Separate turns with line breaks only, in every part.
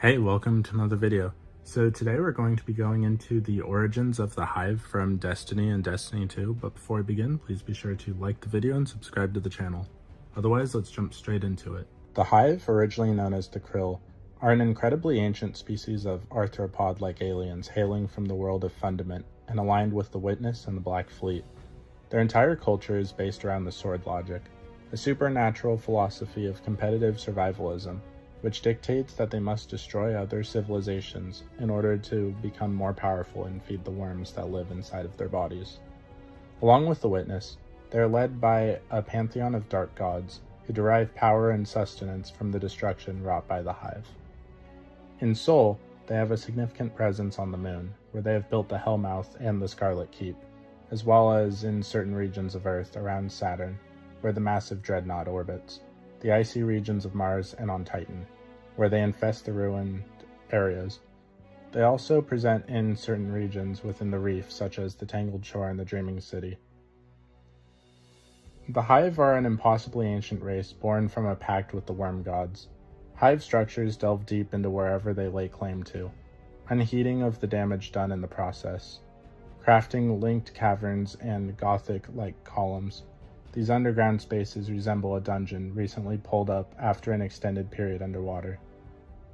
Hey, welcome to another video. So today we're going to be going into the origins of the Hive from Destiny and Destiny 2, but before we begin, please be sure to like the video and subscribe to the channel. Otherwise, let's jump straight into it. The Hive, originally known as the Krill, are an incredibly ancient species of arthropod-like aliens hailing from the world of Fundament and aligned with the Witness and the Black Fleet. Their entire culture is based around the sword logic, a supernatural philosophy of competitive survivalism, which dictates that they must destroy other civilizations in order to become more powerful and feed the worms that live inside of their bodies. Along with the Witness, they are led by a pantheon of dark gods who derive power and sustenance from the destruction wrought by the Hive. In Sol, they have a significant presence on the moon, where they have built the Hellmouth and the Scarlet Keep, as well as in certain regions of Earth around Saturn, where the massive dreadnought orbits, the icy regions of Mars, and on Titan, where they infest the ruined areas. They also present in certain regions within the reef, such as the Tangled Shore and the Dreaming City. The Hive are an impossibly ancient race born from a pact with the worm gods. Hive structures delve deep into wherever they lay claim to, unheeding of the damage done in the process, crafting linked caverns and Gothic-like columns. These underground spaces resemble a dungeon recently pulled up after an extended period underwater.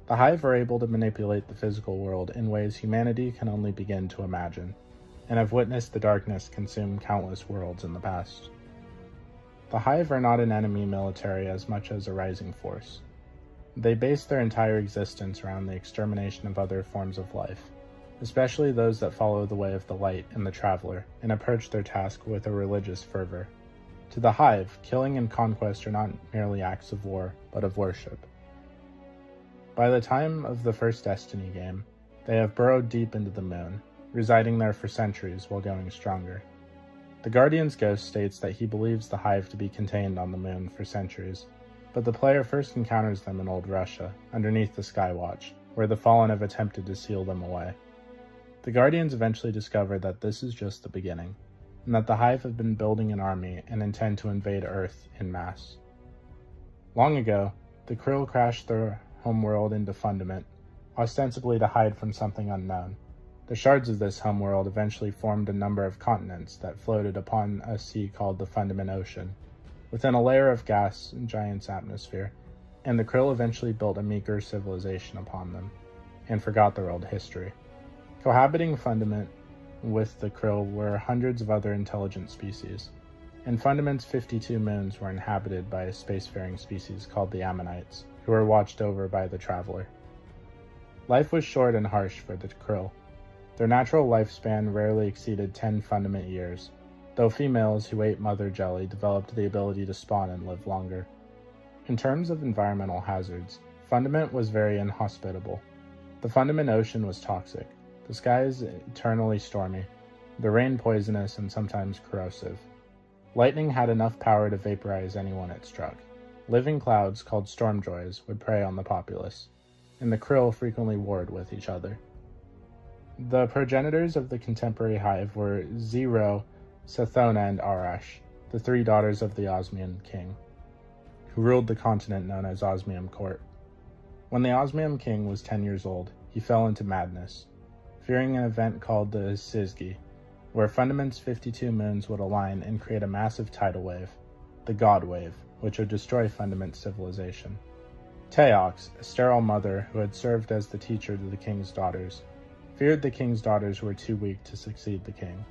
The Hive are able to manipulate the physical world in ways humanity can only begin to imagine, and have witnessed the darkness consume countless worlds in the past. The Hive are not an enemy military as much as a rising force. They base their entire existence around the extermination of other forms of life, especially those that follow the way of the light and the traveler, and approach their task with a religious fervor. To the Hive, killing and conquest are not merely acts of war, but of worship. By the time of the first Destiny game, they have burrowed deep into the moon, residing there for centuries while going stronger. The Guardian's ghost states that he believes the Hive to be contained on the moon for centuries, but the player first encounters them in Old Russia, underneath the Skywatch, where the Fallen have attempted to seal them away. The Guardians eventually discover that this is just the beginning, and that the Hive have been building an army and intend to invade Earth en masse. Long ago, the Krill crashed their homeworld into Fundament, ostensibly to hide from something unknown. The shards of this homeworld eventually formed a number of continents that floated upon a sea called the Fundament Ocean, within a layer of gas and giant's atmosphere, and the Krill eventually built a meager civilization upon them, and forgot their old history. Cohabiting Fundament with the Krill were hundreds of other intelligent species, and Fundament's 52 moons were inhabited by a spacefaring species called the Ammonites, who were watched over by the Traveler. Life was short and harsh for the Krill. Their natural lifespan rarely exceeded 10 Fundament years, though females who ate mother jelly developed the ability to spawn and live longer. In terms of environmental hazards, Fundament was very inhospitable. The Fundament Ocean was toxic, the skies eternally stormy, the rain poisonous and sometimes corrosive. Lightning had enough power to vaporize anyone it struck. Living clouds called stormjoys would prey on the populace, and the Krill frequently warred with each other. The progenitors of the contemporary Hive were Zero, Sathona, and Arash, the three daughters of the Osmium king, who ruled the continent known as Osmium Court. When the Osmium king was 10 years old, he fell into madness, fearing an event called the Sizgi, where Fundament's 52 moons would align and create a massive tidal wave, the God Wave, which would destroy Fundament's civilization. Teox, a sterile mother who had served as the teacher to the king's daughters, feared the king's daughters were too weak to succeed the king,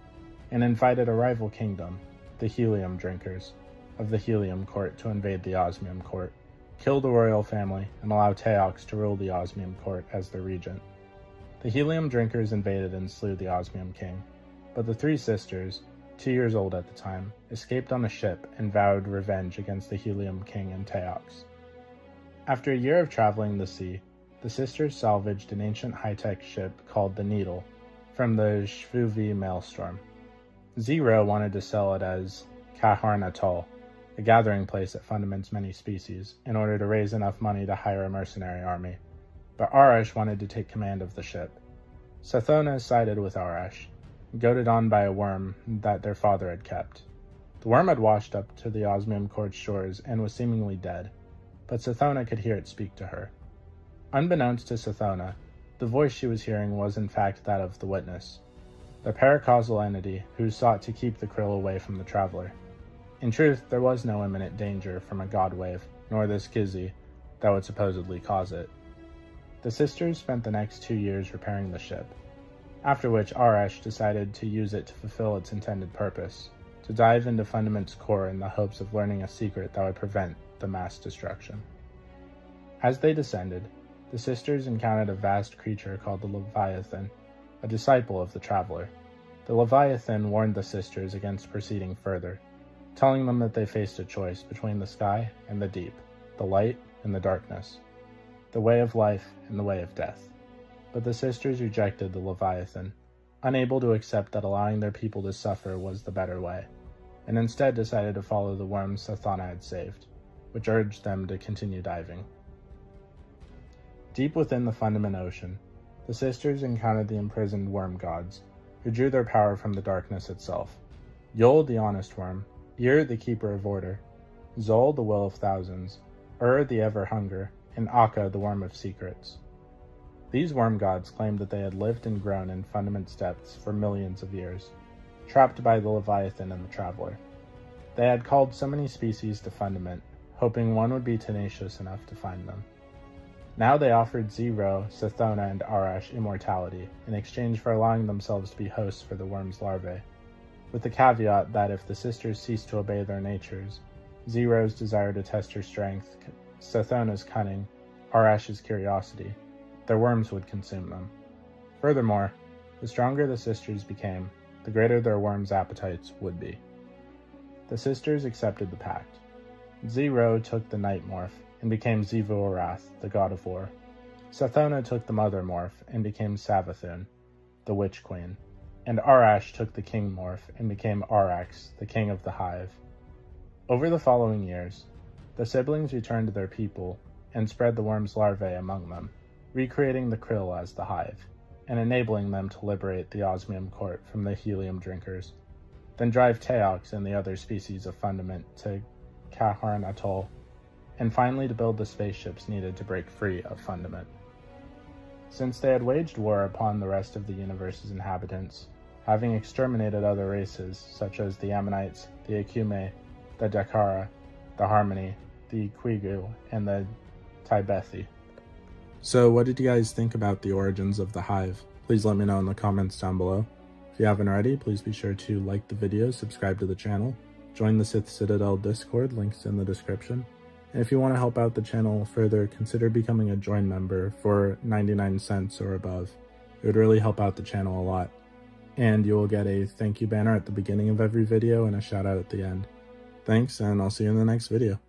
and invited a rival kingdom, the Helium Drinkers, of the Helium Court to invade the Osmium Court, kill the royal family, and allow Teox to rule the Osmium Court as their regent. The Helium Drinkers invaded and slew the Osmium king, but the three sisters, 2 years old at the time, escaped on a ship and vowed revenge against the Helium king and Teox. After a year of traveling the sea, the sisters salvaged an ancient high-tech ship called the Needle from the Shvuvi maelstrom. Zero wanted to sell it as Kaharn Atoll, a gathering place that Fundament's many species, in order to raise enough money to hire a mercenary army, but Arash wanted to take command of the ship. Sathona sided with Arash, goaded on by a worm that their father had kept. The worm had washed up to the Osmium Court's shores and was seemingly dead, but Sathona could hear it speak to her. Unbeknownst to Sithona, the voice she was hearing was in fact that of the Witness, the paracausal entity who sought to keep the krill away from the traveler. In truth, there was no imminent danger from a god wave, nor this Kizzy that would supposedly cause it. The sisters spent the next 2 years repairing the ship, after which Arash decided to use it to fulfill its intended purpose, to dive into Fundament's core in the hopes of learning a secret that would prevent the mass destruction. As they descended, the sisters encountered a vast creature called the Leviathan, a disciple of the traveler. The Leviathan warned the sisters against proceeding further, telling them that they faced a choice between the sky and the deep, the light and the darkness, the way of life and the way of death. But the sisters rejected the Leviathan, unable to accept that allowing their people to suffer was the better way, and instead decided to follow the worms Sithona had saved, which urged them to continue diving. Deep within the Fundament Ocean, the sisters encountered the imprisoned worm gods, who drew their power from the darkness itself. Yol, the honest worm, Yer, the keeper of order, Zol, the will of thousands, the ever hunger, and Akka, the worm of secrets. These worm gods claimed that they had lived and grown in Fundament's depths for millions of years, trapped by the Leviathan and the Traveler. They had called so many species to Fundament, hoping one would be tenacious enough to find them. Now they offered Zero, Sithona, and Arash immortality in exchange for allowing themselves to be hosts for the worm's larvae, with the caveat that if the sisters ceased to obey their natures, Zero's desire to test her strength, Sithona's cunning, Arash's curiosity, their worms would consume them. Furthermore, the stronger the sisters became, the greater their worms' appetites would be. The sisters accepted the pact. Zero took the night morph and became Zivu-Arath, the god of war. Sithona took the mother morph and became Savathun, the witch queen, and Arash took the king morph and became Arax, the king of the hive. Over the following years, the siblings returned to their people and spread the worm's larvae among them, recreating the krill as the hive, and enabling them to liberate the osmium court from the helium drinkers, then drive Teox and the other species of Fundament to Kaharn Atoll, and finally to build the spaceships needed to break free of Fundament. Since they had waged war upon the rest of the universe's inhabitants, having exterminated other races such as the Ammonites, the Akume, the Dakara, the Harmony, the Quigu, and the Tybethi. So what did you guys think about the origins of the Hive? Please let me know in the comments down below. If you haven't already, please be sure to like the video, subscribe to the channel, join the Sith Citadel Discord, links in the description. And if you want to help out the channel further, consider becoming a join member for 99 cents or above. It would really help out the channel a lot. And you will get a thank you banner at the beginning of every video and a shout out at the end. Thanks, and I'll see you in the next video.